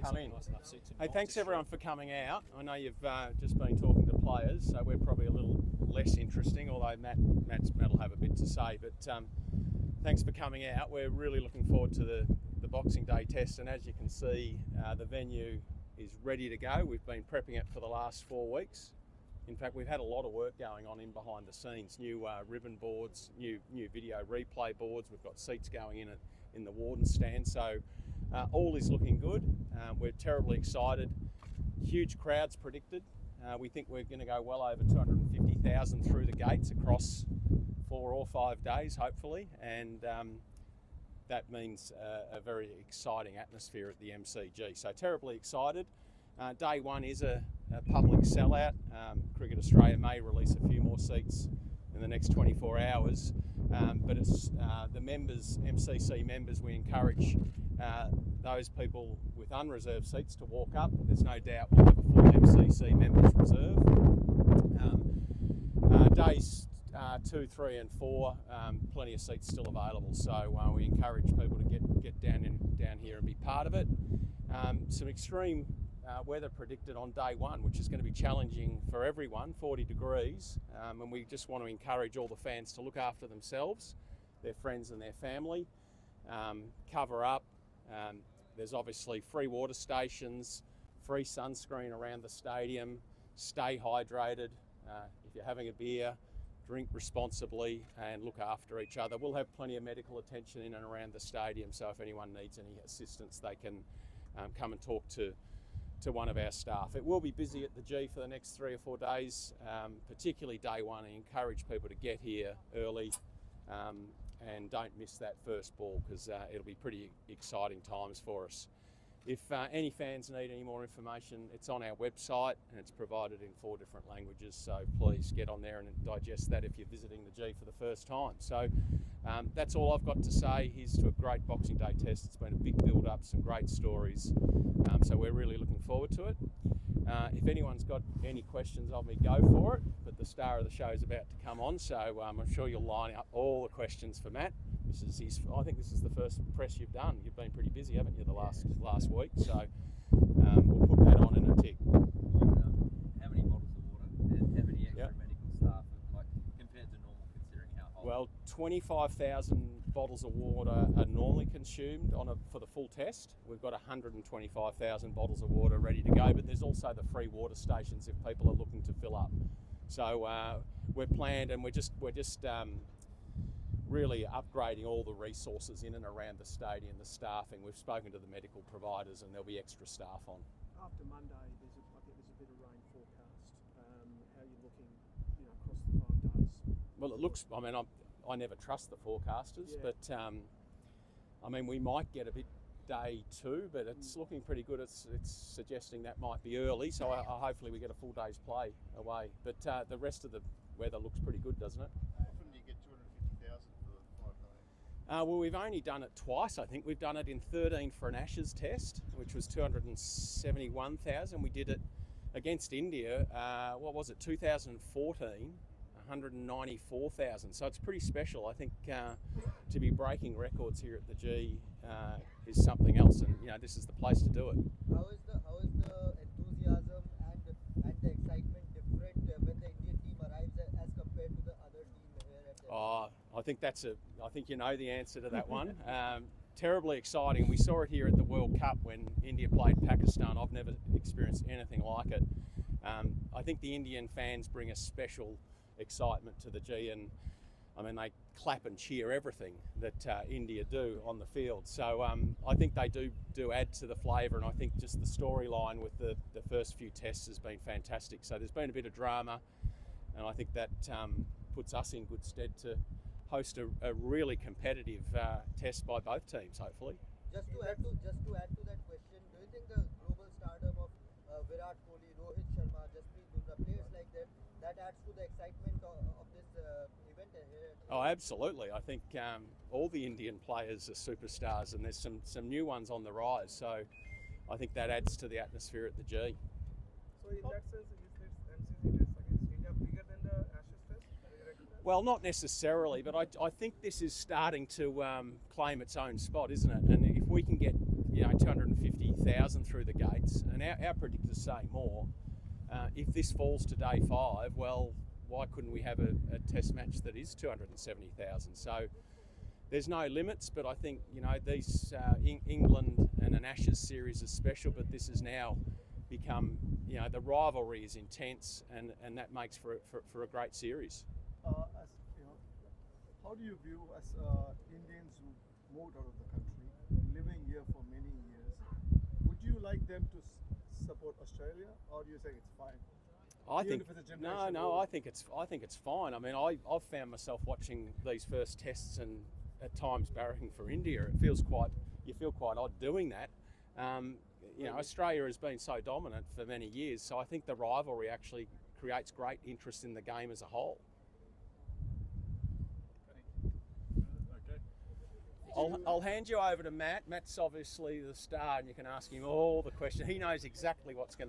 come in. Nice enough seats Hey, thanks everyone for coming out. I know you've just been talking to players, so we're probably a little less interesting, although Matt'll have a bit to say. But thanks for coming out. We're really looking forward to the Boxing Day test, and as you can see, the venue is ready to go. We've been prepping it for the last 4 weeks. In fact, we've had a lot of work going on in behind the scenes. New ribbon boards, new video replay boards. We've got seats going in the warden stand. So all is looking good. We're terribly excited. Huge crowds predicted. We think we're going to go well over 250,000 through the gates across 4 or 5 days, hopefully. And that means a very exciting atmosphere at the MCG. So terribly excited. Day one is a public sellout. Cricket Australia may release a few more seats in the next 24 hours, but it's the members, MCC members, we encourage those people with unreserved seats to walk up. There's no doubt we'll have a full MCC members reserve. Days 2, 3 and 4, plenty of seats still available, so we encourage people to get down here and be part of it. Some extreme weather predicted on day one, which is going to be challenging for everyone, 40 degrees, and we just want to encourage all the fans to look after themselves, their friends and their family, cover up. There's obviously free water stations, free sunscreen around the stadium, stay hydrated. If you're having a beer, drink responsibly and look after each other. We'll have plenty of medical attention in and around the stadium, so if anyone needs any assistance, they can come and talk to one of our staff. It will be busy at the G for the next 3 or 4 days, particularly day one. I encourage people to get here early and don't miss that first ball, because it'll be pretty exciting times for us. If any fans need any more information, it's on our website and it's provided in 4 different languages, so please get on there and digest that if you're visiting the G for the first time. So that's all I've got to say. Here's to a great Boxing Day test. It's been a big build-up, some great stories, so we're really looking forward to it. If anyone's got any questions of me, go for it, but the star of the show is about to come on, so I'm sure you'll line up all the questions for Matt. I think this is the first press you've done. You've been pretty busy, haven't you, the last week? So we'll put that on in a tick. How many bottles of water and how many extra medical staff, like compared to normal, considering how hot? Well, 25,000 bottles of water are normally consumed for the full test. We've got 125,000 bottles of water ready to go, but there's also the free water stations if people are looking to fill up. So we're planned, and we're just really upgrading all the resources in and around the stadium, the staffing. We've spoken to the medical providers, and there'll be extra staff on. After Monday, I think there's a bit of rain forecast. How are you looking, across the 5 days? Well, it looks. I mean, I never trust the forecasters, but I mean, we might get a bit day 2, but it's looking pretty good. It's suggesting that might be early, so hopefully we get a full day's play away. But the rest of the weather looks pretty good, doesn't it? Well, we've only done it twice, I think. We've done it in 13 for an Ashes test, which was 271,000. We did it against India, 2014, 194,000. So it's pretty special. I think to be breaking records here at the G is something else, and this is the place to do it. How is the enthusiasm and the excitement different when the Indian team arrives as compared to the other team here at the I think you know the answer to that one. Terribly exciting. We saw it here at the World Cup when India played Pakistan. I've never experienced anything like it. I think the Indian fans bring a special excitement to the G, and I mean, they clap and cheer everything that India do on the field. So I think they do add to the flavour, and I think just the storyline with the first few tests has been fantastic. So there's been a bit of drama, and I think that puts us in good stead to host a really competitive test by both teams, hopefully. Just to add to that question, do you think the global stardom of Virat Kohli, Rohit Sharma, Jasprit Bumrah, players like that adds to the excitement of this event here? Oh, absolutely. I think all the Indian players are superstars, and there's some new ones on the rise. So I think that adds to the atmosphere at the G. So in that sense, is this MCG test against India bigger than the Ashes test? Well, not necessarily, but I think this is starting to claim its own spot, isn't it? And if we can get 250,000 through the gates, and our predictors say more. If this falls to day 5, well, why couldn't we have a test match that is 270,000? So there's no limits, but I think these England and an Ashes series is special, but this has now become the rivalry is intense, and that makes for a great series. How do you view as Indians who moved out of the country, living here for many years? Would you like them to support Australia, or do you say it's fine? I think it's fine. I mean, I've found myself watching these first tests and at times barracking for India. You feel quite odd doing that. Australia has been so dominant for many years, so I think the rivalry actually creates great interest in the game as a whole. I'll hand you over to Matt. Matt's obviously the star, and you can ask him all the questions. He knows exactly what's going to